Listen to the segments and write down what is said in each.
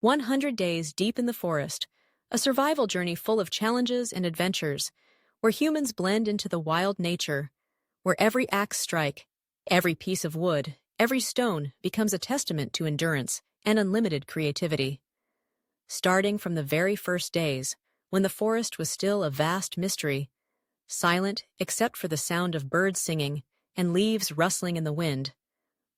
100 days deep in the forest, a survival journey full of challenges and adventures, where humans blend into the wild nature, where every axe strike, every piece of wood, every stone becomes a testament to endurance and unlimited creativity. Starting from the very first days, when the forest was still a vast mystery, silent except for the sound of birds singing and leaves rustling in the wind,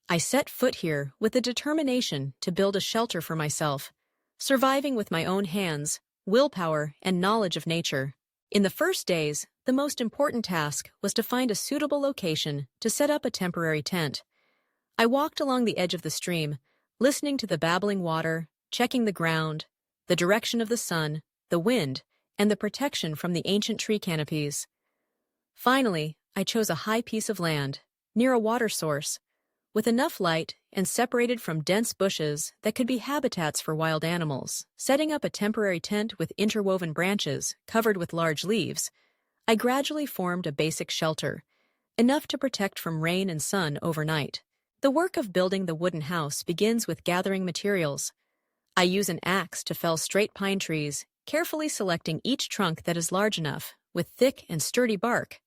I set foot here with the determination to build a shelter for myself, surviving with my own hands, willpower, and knowledge of nature. In the first days, the most important task was to find a suitable location to set up a temporary tent. I walked along the edge of the stream, listening to the babbling water, checking the ground, the direction of the sun, the wind, and the protection from the ancient tree canopies. Finally, I chose a high piece of land, near a water source, with enough light and separated from dense bushes that could be habitats for wild animals. Setting up a temporary tent with interwoven branches covered with large leaves, I gradually formed a basic shelter, enough to protect from rain and sun overnight. The work of building the wooden house begins with gathering materials. I use an axe to fell straight pine trees, carefully selecting each trunk that is large enough, with thick and sturdy bark.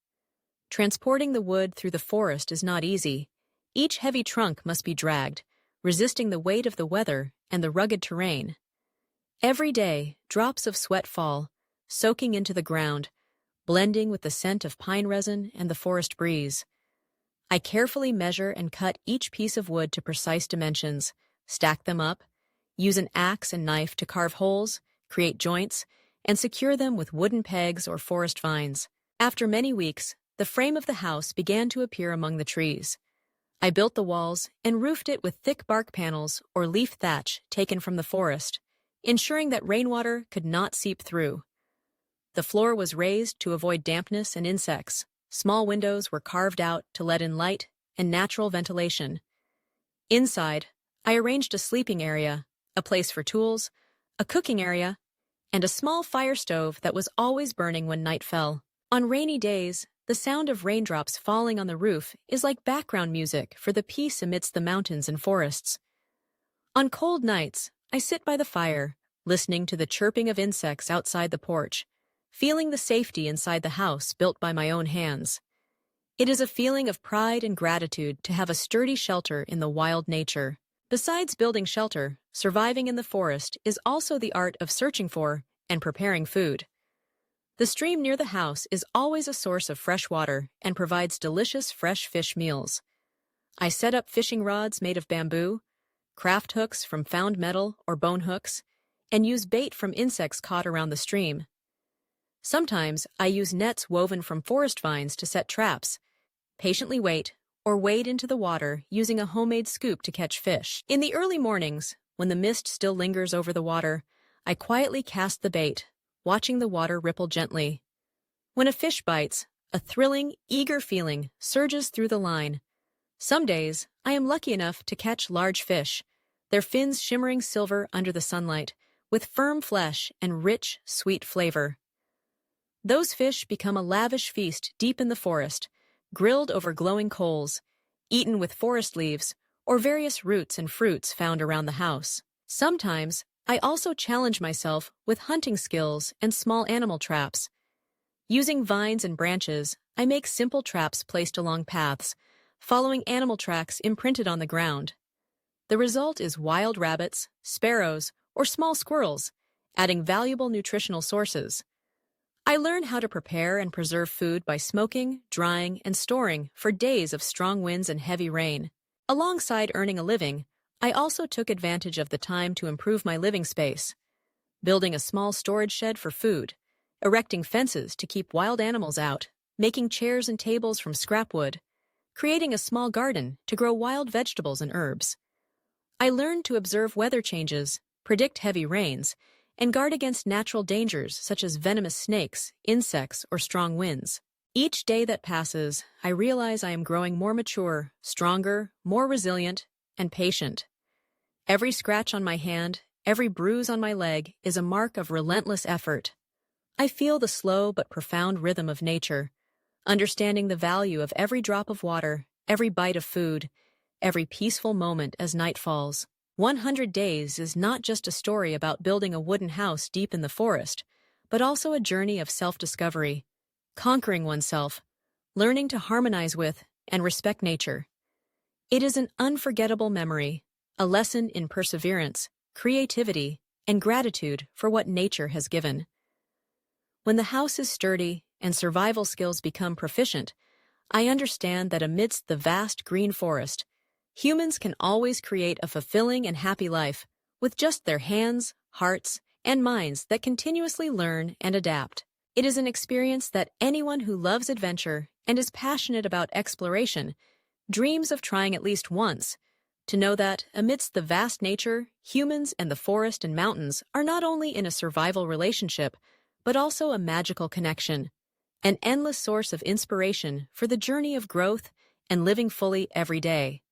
Transporting the wood through the forest is not easy. Each heavy trunk must be dragged, resisting the weight of the weather and the rugged terrain. Every day, drops of sweat fall, soaking into the ground, blending with the scent of pine resin and the forest breeze. I carefully measure and cut each piece of wood to precise dimensions, stack them up, use an axe and knife to carve holes, create joints, and secure them with wooden pegs or forest vines. After many weeks, the frame of the house began to appear among the trees. I built the walls and roofed it with thick bark panels or leaf thatch taken from the forest, ensuring that rainwater could not seep through. The floor was raised to avoid dampness and insects. Small windows were carved out to let in light and natural ventilation. Inside, I arranged a sleeping area, a place for tools, a cooking area, and a small fire stove that was always burning when night fell. On rainy days, the sound of raindrops falling on the roof is like background music for the peace amidst the mountains and forests. On cold nights, I sit by the fire, listening to the chirping of insects outside the porch, feeling the safety inside the house built by my own hands. It is a feeling of pride and gratitude to have a sturdy shelter in the wild nature. Besides building shelter, surviving in the forest is also the art of searching for and preparing food. The stream near the house is always a source of fresh water and provides delicious fresh fish meals. I set up fishing rods made of bamboo, craft hooks from found metal or bone hooks, and use bait from insects caught around the stream. Sometimes I use nets woven from forest vines to set traps, patiently wait, or wade into the water using a homemade scoop to catch fish. In the early mornings, when the mist still lingers over the water, I quietly cast the bait, watching the water ripple gently. When a fish bites, a thrilling, eager feeling surges through the line. Some days, I am lucky enough to catch large fish, their fins shimmering silver under the sunlight, with firm flesh and rich, sweet flavor. Those fish become a lavish feast deep in the forest, grilled over glowing coals, eaten with forest leaves, or various roots and fruits found around the house. Sometimes, I also challenge myself with hunting skills and small animal traps. Using vines and branches, I make simple traps placed along paths, following animal tracks imprinted on the ground. The result is wild rabbits, sparrows, or small squirrels, adding valuable nutritional sources. I learn how to prepare and preserve food by smoking, drying, and storing for days of strong winds and heavy rain. Alongside earning a living, I also took advantage of the time to improve my living space, building a small storage shed for food, erecting fences to keep wild animals out, making chairs and tables from scrap wood, creating a small garden to grow wild vegetables and herbs. I learned to observe weather changes, predict heavy rains, and guard against natural dangers such as venomous snakes, insects, or strong winds. Each day that passes, I realize I am growing more mature, stronger, more resilient, and patient. Every scratch on my hand, every bruise on my leg is a mark of relentless effort. I feel the slow but profound rhythm of nature, understanding the value of every drop of water, every bite of food, every peaceful moment as night falls. 100 Days is not just a story about building a wooden house deep in the forest, but also a journey of self-discovery, conquering oneself, learning to harmonize with and respect nature. It is an unforgettable memory, a lesson in perseverance, creativity, and gratitude for what nature has given. When the house is sturdy and survival skills become proficient, I understand that amidst the vast green forest, humans can always create a fulfilling and happy life with just their hands, hearts, and minds that continuously learn and adapt. It is an experience that anyone who loves adventure and is passionate about exploration dreams of trying at least once, to know that amidst the vast nature, humans and the forest and mountains are not only in a survival relationship, but also a magical connection, an endless source of inspiration for the journey of growth and living fully every day.